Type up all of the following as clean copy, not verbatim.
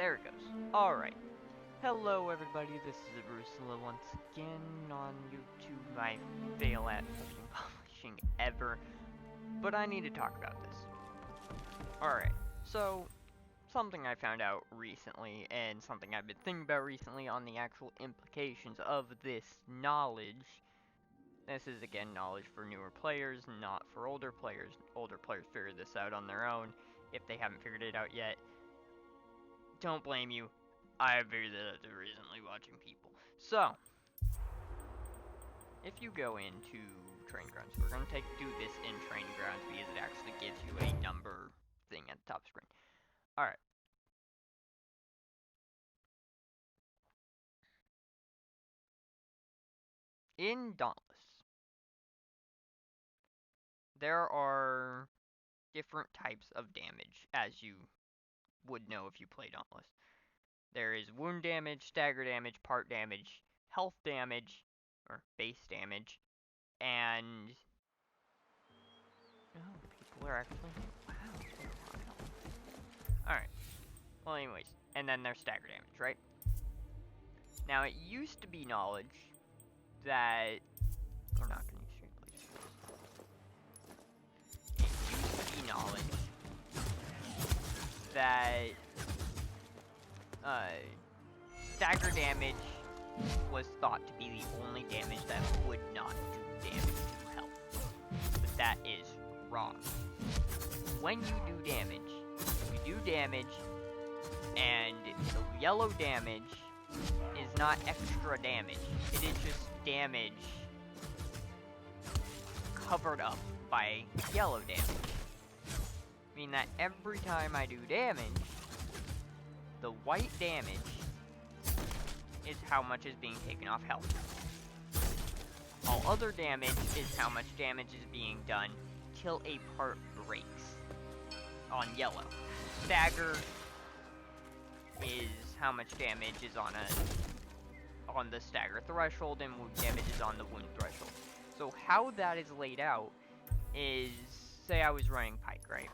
There it goes. Alright. Hello everybody, this is Arusula once again on YouTube. I fail at fucking publishing ever, but I need to talk about this. Alright, so something I found out recently, and something I've been thinking about recently on the actual implications of this knowledge. This is again knowledge for newer players, not for older players. Older players figure this out on their own if they haven't figured it out yet. Don't blame you. I have figured that out recently watching people. So, if you go into training grounds, we're going to do this in training grounds because it actually gives you a number thing at the top screen. Alright. In Dauntless, there are different types of damage, as you would know if you play Dauntless. There is wound damage, stagger damage, part damage, health damage, or base damage, and... Oh, people are actually... Wow. Alright. Well, anyways. And then there's stagger damage, right? Now, it used to be knowledge that... We're not going to use straight blades for this. It used to be knowledge that... stagger damage was thought to be the only damage that would not do damage to health. But that is wrong. When you do damage, and the yellow damage is not extra damage. It is just damage covered up by yellow damage. Meaning that every time I do damage, the white damage is how much is being taken off health. All other damage is how much damage is being done till a part breaks on yellow. Stagger is how much damage is on the stagger threshold, and wound damage is on the wound threshold. So how that is laid out is, say I was running Pike, right?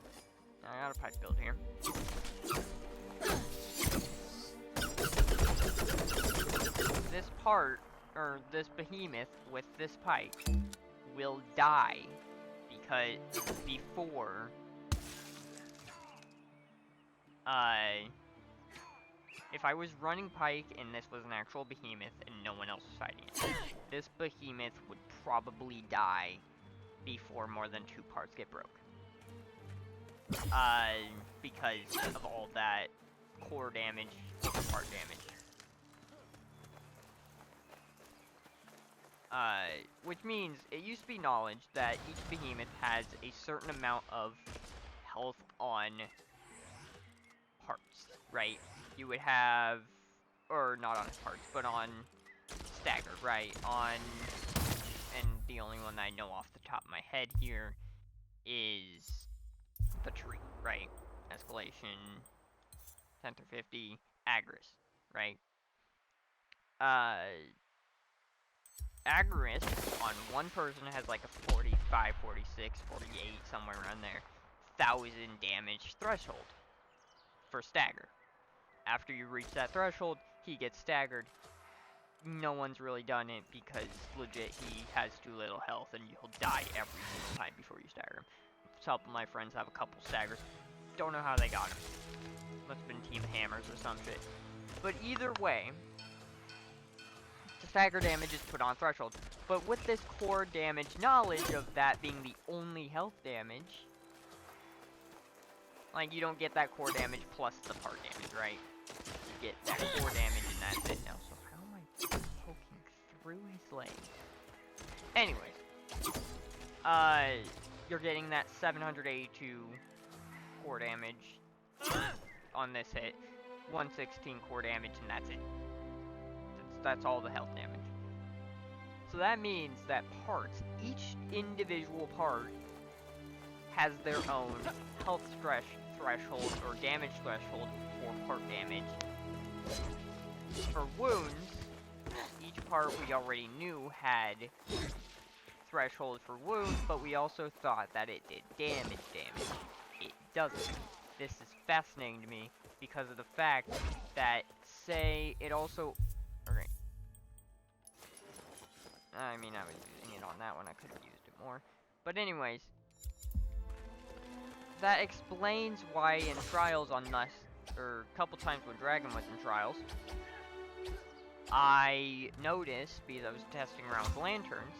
I got a Pike build here. This part, or this behemoth with this Pike, will die because before if I was running Pike and this was an actual behemoth and no one else was fighting it, this behemoth would probably die before more than 2 parts get broke. Because of all that core damage, part damage. Which means it used to be knowledge that each behemoth has a certain amount of health on parts, right? You would have, or not on parts, but on stagger, right? And the only one that I know off the top of my head here is the tree, right? Escalation, 10 through 50, Agris, right? Agris on one person has like a 45, 46, 48, somewhere around there, 1,000 damage threshold for stagger. After you reach that threshold, he gets staggered. No one's really done it because legit he has too little health and you'll die every single time before you stagger him. Some of my friends have a couple staggers. Don't know how they got him. Must have been Team Hammers or some shit. But either way, the stagger damage is put on threshold. But with this core damage knowledge of that being the only health damage, like, you don't get that core damage plus the part damage, right? You get that core damage and that's it now. So how am I poking through his leg? Anyways. You're getting that 782 core damage on this hit. 116 core damage and that's it. That's all the health damage. So that means that parts, each individual part, has their own health threshold or damage threshold for part damage. For wounds, each part we already knew had threshold for wounds, but we also thought that it did damage. It doesn't. This is fascinating to me because of the fact that, say, it also... Okay. I mean, I was using it on that one. I could have used it more. But anyways, that explains why in Trials on this, or a couple times when Dragon was in Trials, I noticed, because I was testing around with lanterns,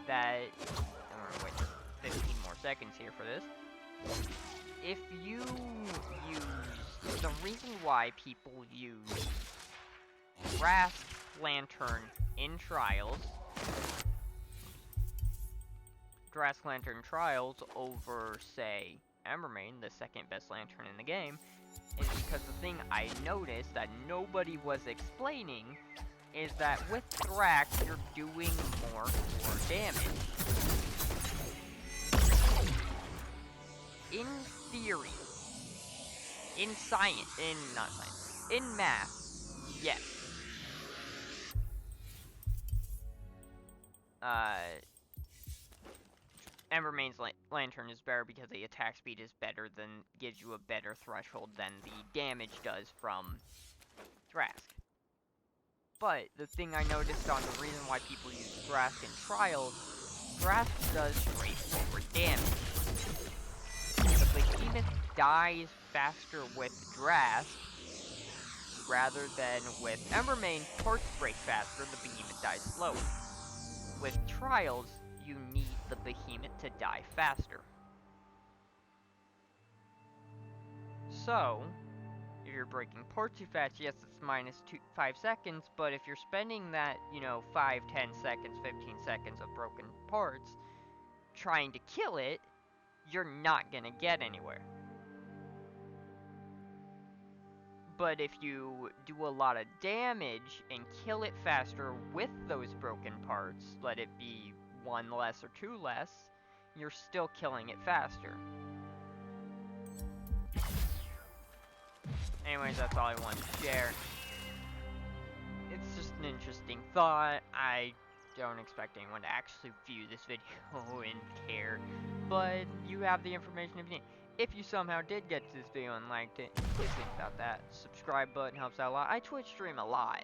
that... I'm gonna wait 15 more seconds here for this. If you use... The reason why people use Grass Lantern in Trials... Grass Lantern Trials over, say, Embermane, the second best lantern in the game, is because the thing I noticed that nobody was explaining is that with Thrax, you're doing more core damage. In theory, in science, not science, in math, yes. Embermane's lantern is better because the attack speed is better than, gives you a better threshold than the damage does from Thrask. But the thing I noticed on the reason why people use Thrask in Trials, Thrask does straightforward damage. The Behemoth dies faster with Thrask rather than with Embermane. Parts break faster, the Behemoth dies slower. With Trials, you need the Behemoth to die faster. So, if you're breaking parts too fast, yes, it's minus 5 seconds, but if you're spending that, 5, 10 seconds, 15 seconds of broken parts trying to kill it, you're not gonna get anywhere. But if you do a lot of damage and kill it faster with those broken parts, let it be 1 less or 2 less, you're still killing it faster. Anyways, that's all I wanted to share. It's just an interesting thought. I don't expect anyone to actually view this video and care, but you have the information if you need. If you somehow did get to this video and liked it, please think about that. Subscribe button helps out a lot. I Twitch stream a lot,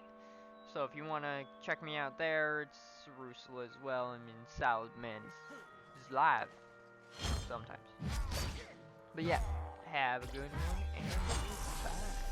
so if you want to check me out there, it's Rusula as well. I mean, Saladman is live sometimes. But yeah, have a good one, and